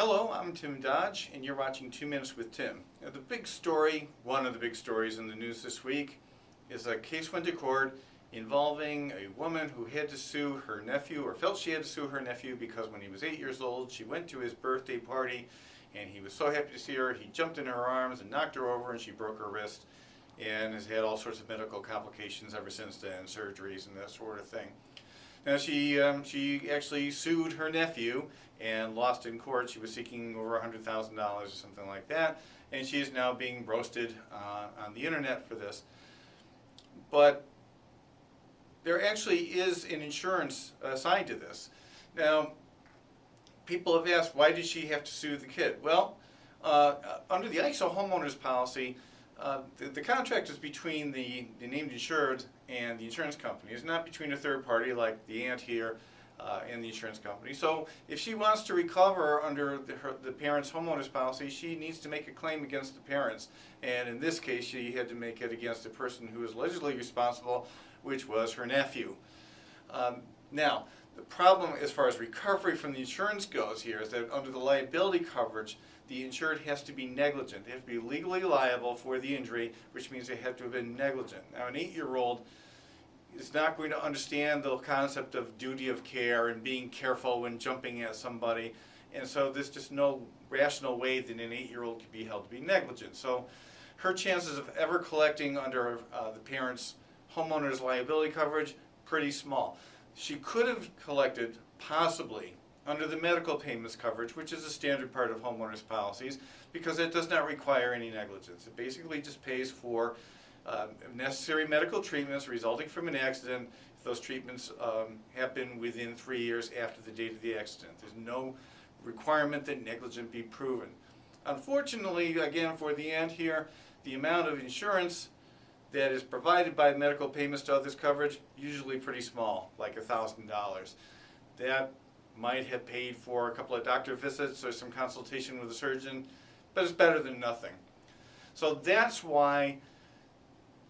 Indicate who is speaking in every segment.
Speaker 1: Hello, I'm Tim Dodge, and you're watching 2 Minutes with Tim. Now, the big story, one of the big stories in the news this week, is a case went to court involving a woman who had to sue her nephew, or felt she had to sue her nephew, because when he was 8 years old, she went to his birthday party, and he was so happy to see her, he jumped in her arms and knocked her over, and she broke her wrist, and has had all sorts of medical complications ever since then, surgeries and that sort of thing. Now she actually sued her nephew and lost in court. She was seeking over $100,000 or something like that, and she is now being roasted on the internet for this. But there actually is an insurance side to this. Now, people have asked, why did she have to sue the kid? Well, under the ISO homeowners policy, the contract is between the named insured and the insurance company. It's not between a third party like the aunt here and the insurance company. So if she wants to recover under the parents' homeowners policy, she needs to make a claim against the parents. And in this case, she had to make it against the person who was allegedly responsible, which was her nephew. Now, the problem as far as recovery from the insurance goes here is that under the liability coverage, the insured has to be negligent. They have to be legally liable for the injury, which means they have to have been negligent. Now, an 8-year-old is not going to understand the concept of duty of care and being careful when jumping at somebody, and so there's just no rational way that an 8-year-old could be held to be negligent. So her chances of ever collecting under the parents' homeowners liability coverage, pretty small. She could have collected, possibly, under the medical payments coverage, which is a standard part of homeowners policies, because it does not require any negligence. It basically just pays for necessary medical treatments resulting from an accident if those treatments happen within 3 years after the date of the accident. There's no requirement that negligence be proven. Unfortunately, again, for the aunt here, the amount of insurance that is provided by medical payments to others coverage, usually pretty small, like $1,000. That might have paid for a couple of doctor visits or some consultation with a surgeon, but it's better than nothing. So that's why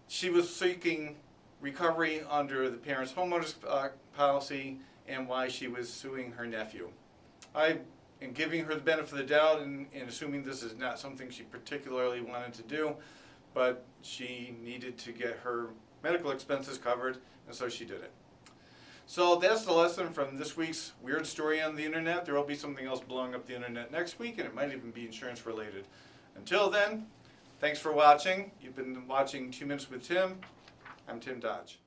Speaker 1: she was seeking recovery under the parents' homeowners policy and why she was suing her nephew. I am giving her the benefit of the doubt and assuming this is not something she particularly wanted to do, but she needed to get her medical expenses covered, and so she did it. So that's the lesson from this week's weird story on the internet. There will be something else blowing up the internet next week, and it might even be insurance related. Until then, thanks for watching. You've been watching 2 Minutes with Tim. I'm Tim Dodge.